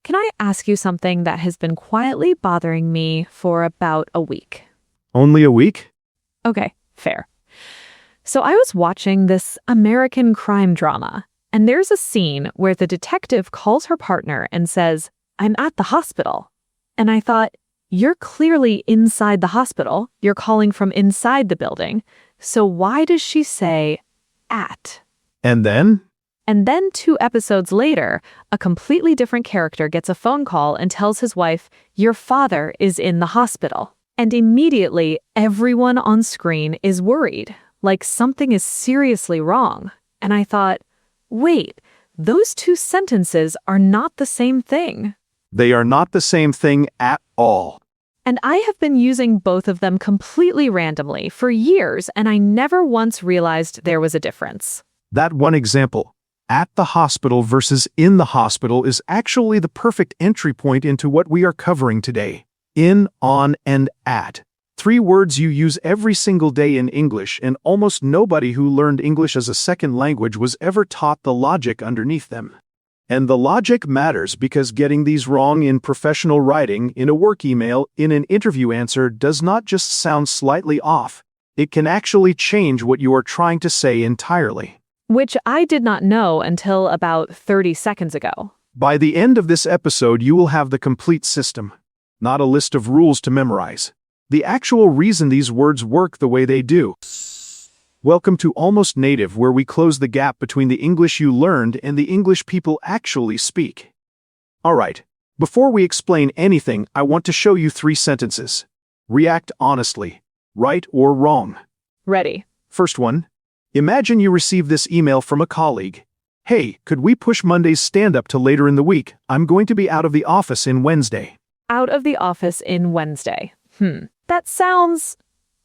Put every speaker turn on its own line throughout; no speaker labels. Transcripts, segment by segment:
can I ask you something that has been quietly bothering me for about a week?
Only a week?
Okay, fair. So I was watching this American crime drama, and there's a scene where the detective calls her partner and says, "I'm at the hospital." And I thought, you're clearly inside the hospital. You're calling from inside the building. So why does she say at?
And then?
And then 2 episodes later, a completely different character gets a phone call and tells his wife, "Your father is in the hospital." And immediately, everyone on screen is worried, like something is seriously wrong. And I thought, wait, those 2 sentences are not the same thing.
They are not the same thing at all.
And I have been using both of them completely randomly for years, and I never once realized there was a difference.
That one example, at the hospital versus in the hospital, is actually the perfect entry point into what we are covering today. In, on, and at. 3 words you use every single day in English, and almost nobody who learned English as a second language was ever taught the logic underneath them. And the logic matters because getting these wrong in professional writing, in a work email, in an interview answer does not just sound slightly off. It can actually change what you are trying to say entirely.
Which I did not know until about 30 seconds ago.
By the end of this episode, you will have the complete system, not a list of rules to memorize. The actual reason these words work the way they do. Welcome to Almost Native, where we close the gap between the English you learned and the English people actually speak. Alright, before we explain anything, I want to show you 3 sentences. React honestly, right or wrong.
Ready.
First one. Imagine you receive this email from a colleague. "Hey, could we push Monday's stand-up to later in the week? I'm going to be out of the office in Wednesday."
Out of the office in Wednesday. That sounds...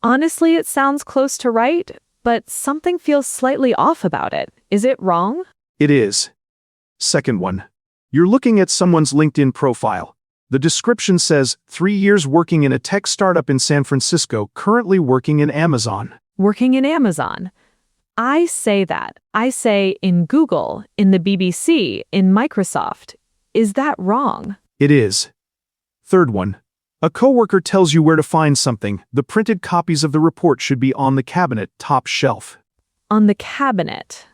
Honestly, it sounds close to right, but something feels slightly off about it. Is it wrong?
It is. Second one. You're looking at someone's LinkedIn profile. The description says, 3 years working in a tech startup in San Francisco, currently working in Amazon.
Working in Amazon. I say that. I say in Google, in the BBC, in Microsoft. Is that wrong?
It is. Third one. A coworker tells you where to find something. The printed copies of the report should be on the cabinet, top shelf.
On the cabinet.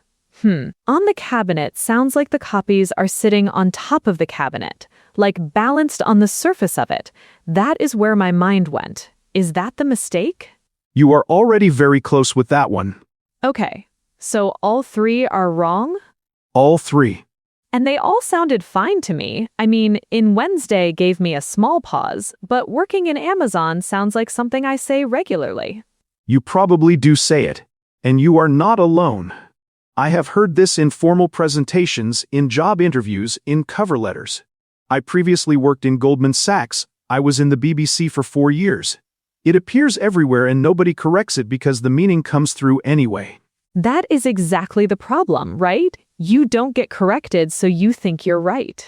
On the cabinet sounds like the copies are sitting on top of the cabinet, like balanced on the surface of it. That is where my mind went. Is that the mistake?
You are already very close with that one.
Okay, so all 3 are wrong?
All 3.
And they all sounded fine to me. I mean, in Wednesday gave me a small pause, but working in Amazon sounds like something I say regularly.
You probably do say it. And you are not alone. I have heard this in formal presentations, in job interviews, in cover letters. I previously worked in Goldman Sachs. I was in the BBC for 4 years. It appears everywhere and nobody corrects it because the meaning comes through anyway.
That is exactly the problem, right? You don't get corrected, so you think you're right.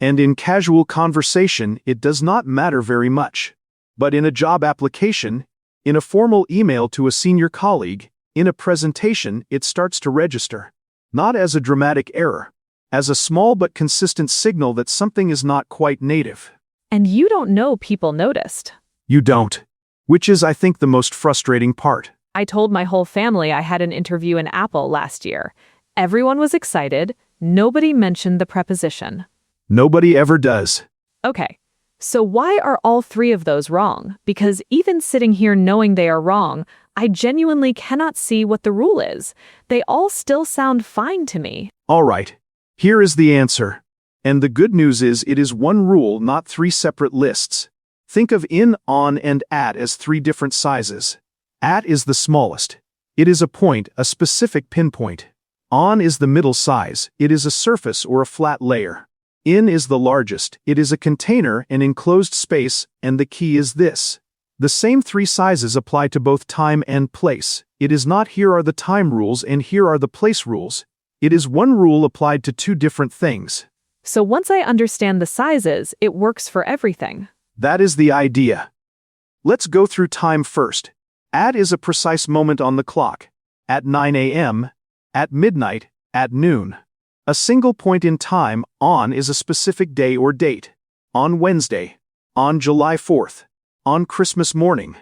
And in casual conversation, it does not matter very much. But in a job application, in a formal email to a senior colleague, in a presentation, it starts to register. Not as a dramatic error, as a small but consistent signal that something is not quite native.
And you don't know people noticed.
You don't. Which is, I think, the most frustrating part.
I told my whole family I had an interview in Apple last year. Everyone was excited. Nobody mentioned the preposition.
Nobody ever does.
Okay, so why are all 3 of those wrong? Because even sitting here knowing they are wrong, I genuinely cannot see what the rule is. They all still sound fine to me.
All right. Here is the answer. And the good news is it is one rule, not 3 separate lists. Think of in, on, and at as 3 different sizes. At is the smallest. It is a point, a specific pinpoint. On is the middle size. It is a surface or a flat layer. In is the largest. It is a container, an enclosed space, and the key is this. The same 3 sizes apply to both time and place. It is not here are the time rules and here are the place rules. It is one rule applied to 2 different things.
So once I understand the sizes, it works for everything.
That is the idea. Let's go through time first. At is a precise moment on the clock. At 9 a.m., at midnight, at noon. A single point in time. On is a specific day or date. On Wednesday. On July 4th. On Christmas morning.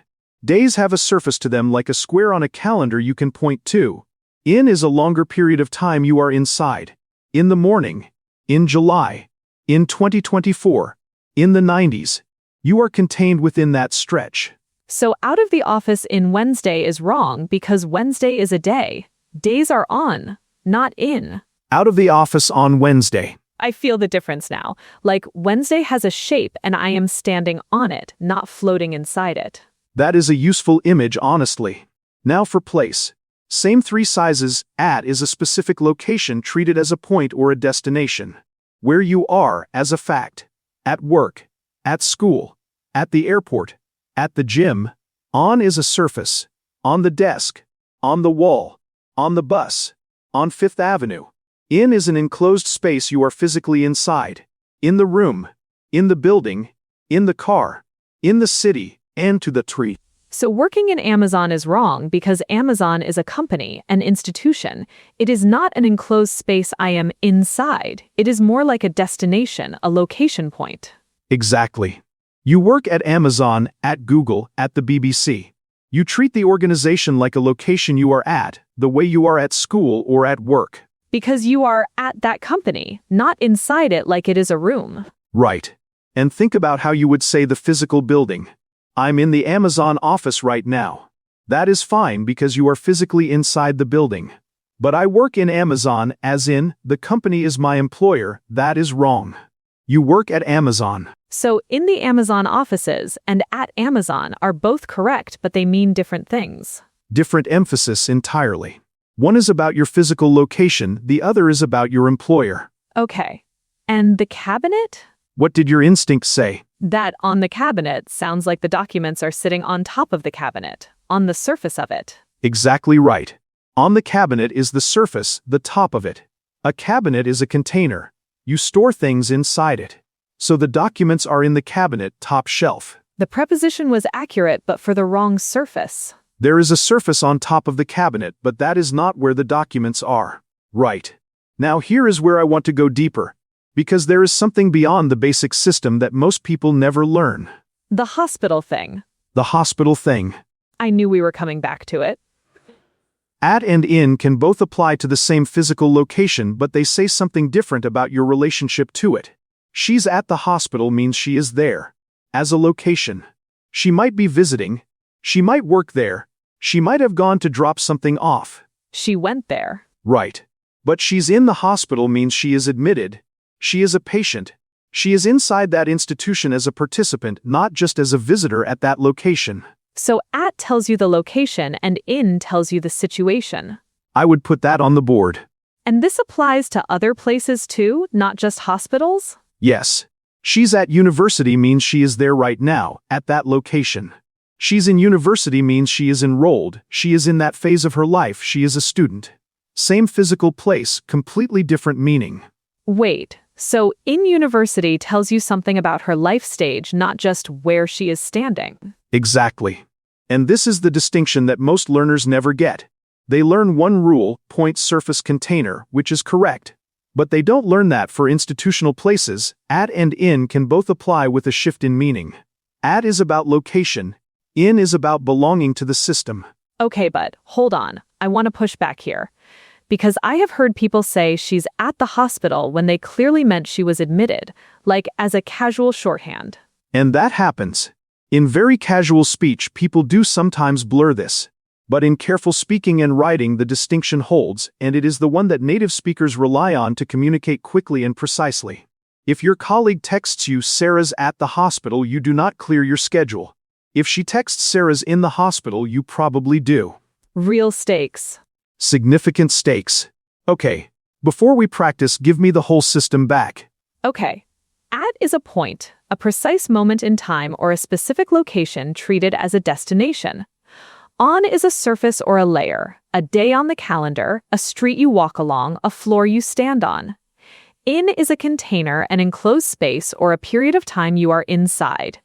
Days have a surface to them like a square on a calendar you can point to. In is a longer period of time you are inside. In the morning. In July. In 2024. In the 90s. You are contained within that stretch.
So out of the office in Wednesday is wrong because Wednesday is a day. Days are on, not in.
Out of the office on Wednesday.
I feel the difference now. Like Wednesday has a shape and I am standing on it, not floating inside it.
That is a useful image, honestly. Now for place. Same three sizes. At is a specific location treated as a point or a destination. Where you are, as a fact. At work. At school. At the airport. At the gym. On is a surface. On the desk. On the wall. On the bus. On Fifth Avenue. In is an enclosed space you are physically inside. In the room. In the building. In the car. In the city. And to the tree.
So working in Amazon is wrong because Amazon is a company, an institution. It is not an enclosed space I am inside. It is more like a destination, a location point.
Exactly. You work at Amazon, at Google, at the BBC. You treat the organization like a location you are at, the way you are at school or at work.
Because you are at that company, not inside it like it is a room.
Right. And think about how you would say the physical building. I'm in the Amazon office right now. That is fine because you are physically inside the building. But I work in Amazon, as in, the company is my employer. That is wrong. You work at Amazon.
So in the Amazon offices and at Amazon are both correct, but they mean different things.
Different emphasis entirely. One is about your physical location, the other is about your employer.
Okay. And the cabinet?
What did your instinct say?
That on the cabinet sounds like the documents are sitting on top of the cabinet, on the surface of it.
Exactly right. On the cabinet is the surface, the top of it. A cabinet is a container. You store things inside it. So the documents are in the cabinet, top shelf.
The preposition was accurate, but for the wrong surface.
There is a surface on top of the cabinet, but that is not where the documents are. Right. Now here is where I want to go deeper. Because there is something beyond the basic system that most people never learn.
The hospital thing.
The hospital thing.
I knew we were coming back to it.
At and in can both apply to the same physical location, but they say something different about your relationship to it. She's at the hospital means she is there. As a location. She might be visiting. She might work there. She might have gone to drop something off.
She went there.
Right. But she's in the hospital means she is admitted. She is a patient. She is inside that institution as a participant, not just as a visitor at that location.
So at tells you the location and in tells you the situation.
I would put that on the board.
And this applies to other places too, not just hospitals?
Yes. She's at university means she is there right now, at that location. She's in university means she is enrolled, she is in that phase of her life, she is a student. Same physical place, completely different meaning.
Wait. So, in university tells you something about her life stage, not just where she is standing.
Exactly. And this is the distinction that most learners never get. They learn one rule, point surface container, which is correct. But they don't learn that for institutional places, at and in can both apply with a shift in meaning. At is about location, in is about belonging to the system.
Okay, but hold on. I want to push back here. Because I have heard people say she's at the hospital when they clearly meant she was admitted, like as a casual shorthand.
And that happens. In very casual speech, people do sometimes blur this. But in careful speaking and writing, the distinction holds, and it is the one that native speakers rely on to communicate quickly and precisely. If your colleague texts you, "Sarah's at the hospital," you do not clear your schedule. If she texts, "Sarah's in the hospital," you probably do.
Real stakes.
Significant stakes. Okay, before we practice, give me the whole system back.
Okay. At is a point, a precise moment in time or a specific location treated as a destination. On is a surface or a layer, a day on the calendar, a street you walk along, a floor you stand on. In is a container, an enclosed space, or a period of time you are inside.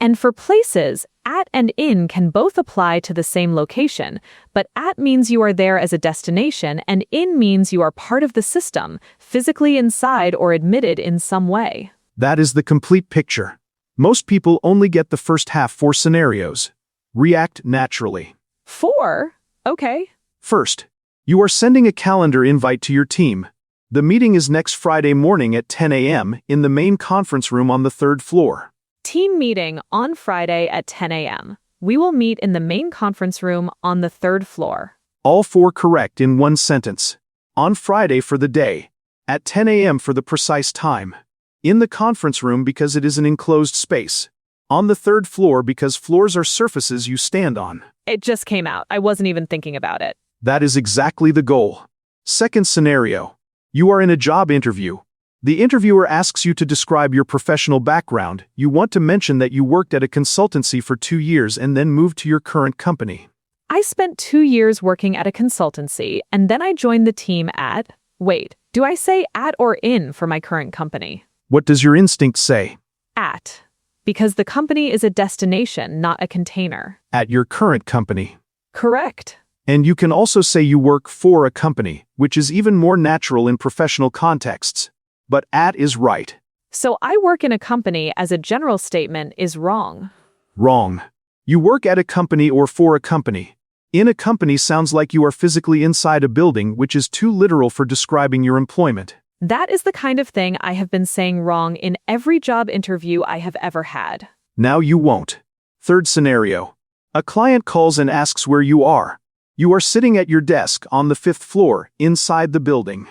And for places, At and in can both apply to the same location, but at means you are there as a destination and in means you are part of the system, physically inside or admitted in some way.
That is the complete picture. Most people only get the first half for scenarios. React naturally.
4? Okay.
First, you are sending a calendar invite to your team. The meeting is next Friday morning at 10 a.m. in the main conference room on the 3rd floor.
Team meeting on Friday at 10 a.m. We will meet in the main conference room on the 3rd floor.
All 4 correct in one sentence. On Friday for the day. At 10 a.m. for the precise time. In the conference room because it is an enclosed space. On the 3rd floor because floors are surfaces you stand on.
It just came out. I wasn't even thinking about it.
That is exactly the goal. Second scenario. You are in a job interview. The interviewer asks you to describe your professional background. You want to mention that you worked at a consultancy for 2 years and then moved to your current company.
I spent 2 years working at a consultancy, and then I joined the team at... Wait, do I say at or in for my current company?
What does your instinct say?
At. Because the company is a destination, not a container.
At your current company.
Correct.
And you can also say you work for a company, which is even more natural in professional contexts. But at is right.
So I work in a company as a general statement is wrong.
Wrong. You work at a company or for a company. In a company sounds like you are physically inside a building, which is too literal for describing your employment.
That is the kind of thing I have been saying wrong in every job interview I have ever had.
Now you won't. Third scenario. A client calls and asks where you are. You are sitting at your desk on the 5th floor, inside the building.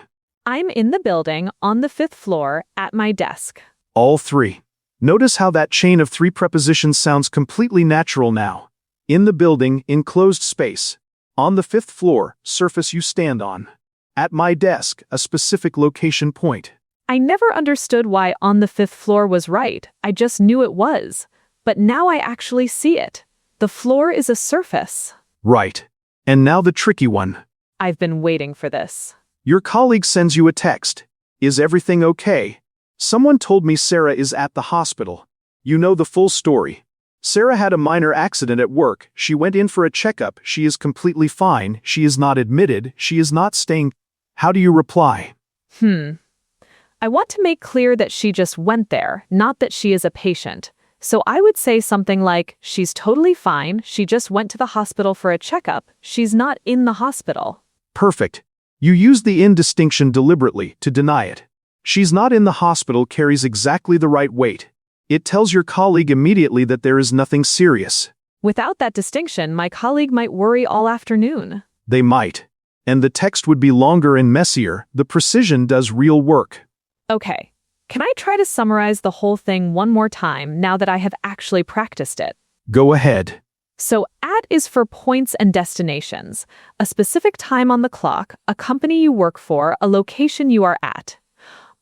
I'm in the building, on the 5th floor, at my desk.
All 3. Notice how that chain of 3 prepositions sounds completely natural now. In the building, enclosed space. On the 5th floor, surface you stand on. At my desk, a specific location point.
I never understood why on the 5th floor was right. I just knew it was. But now I actually see it. The floor is a surface.
Right. And now the tricky one.
I've been waiting for this.
Your colleague sends you a text. Is everything okay? Someone told me Sarah is at the hospital. You know the full story. Sarah had a minor accident at work. She went in for a checkup. She is completely fine. She is not admitted. She is not staying. How do you reply?
I want to make clear that she just went there, not that she is a patient. So I would say something like, she's totally fine. She just went to the hospital for a checkup. She's not in the hospital.
Perfect. You use the in distinction deliberately to deny it. She's not in the hospital carries exactly the right weight. It tells your colleague immediately that there is nothing serious.
Without that distinction, my colleague might worry all afternoon.
They might. And the text would be longer and messier. The precision does real work.
Okay. Can I try to summarize the whole thing one more time now that I have actually practiced it?
Go ahead.
So at is for points and destinations, a specific time on the clock, a company you work for, a location you are at.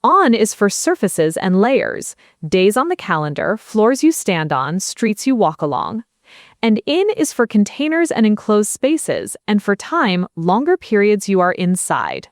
On is for surfaces and layers, days on the calendar, floors you stand on, streets you walk along. And in is for containers and enclosed spaces, and for time, longer periods you are inside.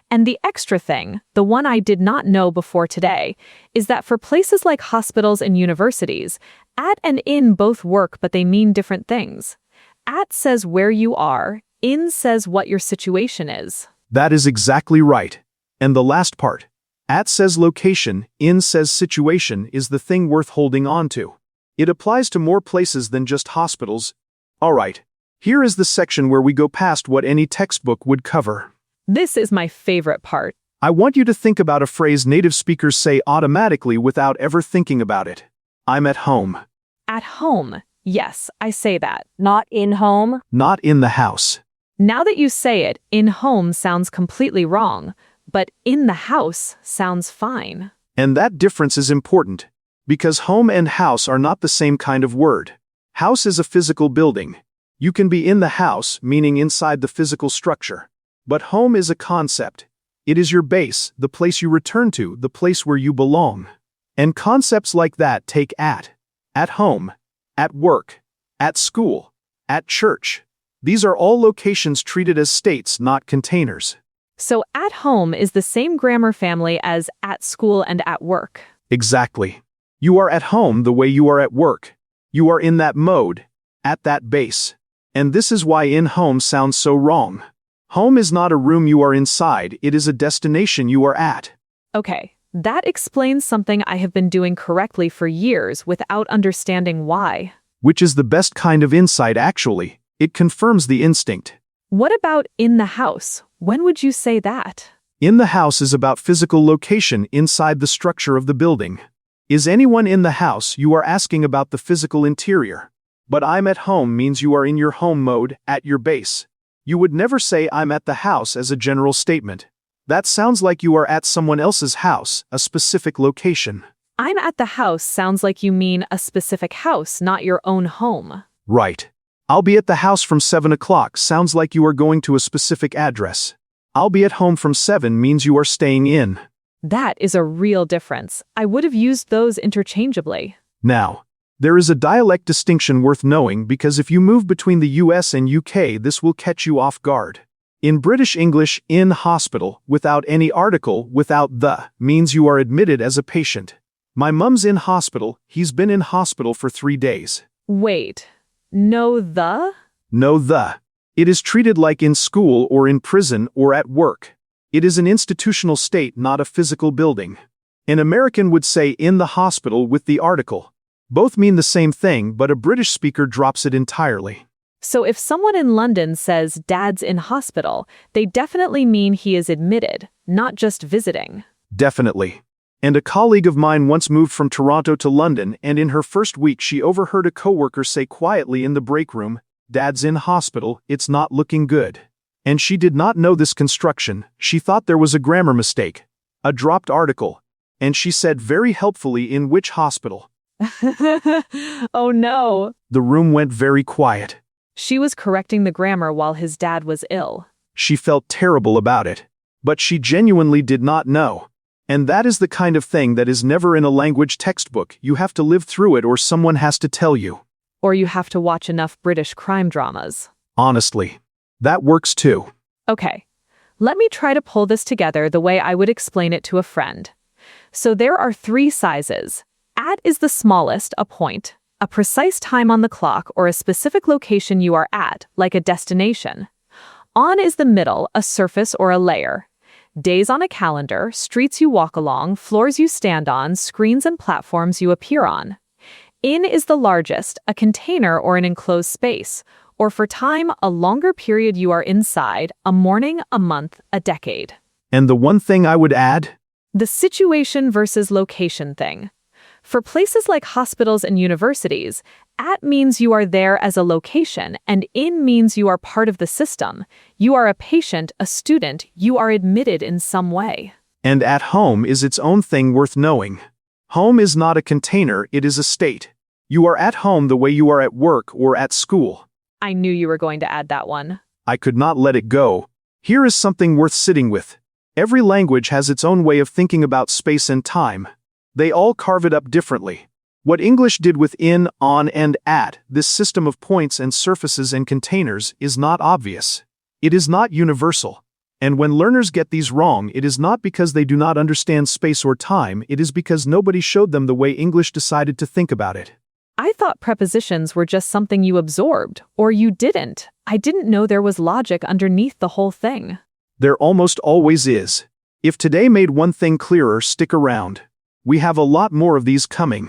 And the extra thing, the one I did not know before today, is that for places like hospitals and universities, at and in both work, but they mean different things. At says where you are, in says what your situation is.
That is exactly right. And the last part. At says location, in says situation is the thing worth holding on to. It applies to more places than just hospitals. All right. Here is the section where we go past what any textbook would cover.
This is my favorite part.
I want you to think about a phrase native speakers say automatically without ever thinking about it. I'm at home.
At home. Yes, I say that. Not in home.
Not in the house.
Now that you say it, in home sounds completely wrong, but in the house sounds fine.
And that difference is important, because home and house are not the same kind of word. House is a physical building. You can be in the house, meaning inside the physical structure. But home is a concept. It is your base, the place you return to, the place where you belong. And concepts like that take at home, at work, at school, at church. These are all locations treated as states, not containers.
So at home is the same grammar family as at school and at work.
Exactly. You are at home the way you are at work. You are in that mode, at that base. And this is why in home sounds so wrong. Home is not a room you are inside, it is a destination you are at.
Okay, that explains something I have been doing correctly for years without understanding why.
Which is the best kind of insight actually. It confirms the instinct.
What about in the house? When would you say that?
In the house is about physical location inside the structure of the building. Is anyone in the house? You are asking about the physical interior. But I'm at home means you are in your home mode, at your base. You would never say I'm at the house as a general statement. That sounds like you are at someone else's house, a specific location.
I'm at the house sounds like you mean a specific house, not your own home.
Right. I'll be at the house from 7 o'clock sounds like you are going to a specific address. I'll be at home from 7 means you are staying in.
That is a real difference. I would have used those interchangeably.
Now, there is a dialect distinction worth knowing because if you move between the US and UK, this will catch you off guard. In British English, in hospital, without any article, without the, means you are admitted as a patient. My mum's in hospital, he's been in hospital for 3 days.
Wait, no the?
No the. It is treated like in school or in prison or at work. It is an institutional state, not a physical building. An American would say in the hospital with the article. Both mean the same thing, but a British speaker drops it entirely.
So if someone in London says dad's in hospital, they definitely mean he is admitted, not just visiting.
Definitely. And a colleague of mine once moved from Toronto to London, and in her first week she overheard a coworker say quietly in the break room, "Dad's in hospital, it's not looking good." And she did not know this construction, she thought there was a grammar mistake, a dropped article, and she said very helpfully in which hospital.
Oh no.
The room went very quiet.
She was correcting the grammar while his dad was ill.
She felt terrible about it. But she genuinely did not know. And that is the kind of thing that is never in a language textbook. You have to live through it or someone has to tell you.
Or you have to watch enough British crime dramas.
Honestly. That works too.
Okay, let me try to pull this together the way I would explain it to a friend. So there are 3 sizes. At is the smallest, a point, a precise time on the clock or a specific location you are at, like a destination. On is the middle, a surface or a layer. Days on a calendar, streets you walk along, floors you stand on, screens and platforms you appear on. In is the largest, a container or an enclosed space, or for time, a longer period you are inside, a morning, a month, a decade.
And the one thing I would add?
The situation versus location thing. For places like hospitals and universities, at means you are there as a location, and in means you are part of the system. You are a patient, a student, you are admitted in some way.
And at home is its own thing worth knowing. Home is not a container, it is a state. You are at home the way you are at work or at school.
I knew you were going to add that one.
I could not let it go. Here is something worth sitting with. Every language has its own way of thinking about space and time. They all carve it up differently. What English did with in, on, and at, this system of points and surfaces and containers, is not obvious. It is not universal. And when learners get these wrong, it is not because they do not understand space or time, it is because nobody showed them the way English decided to think about it.
I thought prepositions were just something you absorbed, or you didn't. I didn't know there was logic underneath the whole thing.
There almost always is. If today made one thing clearer, stick around. We have a lot more of these coming.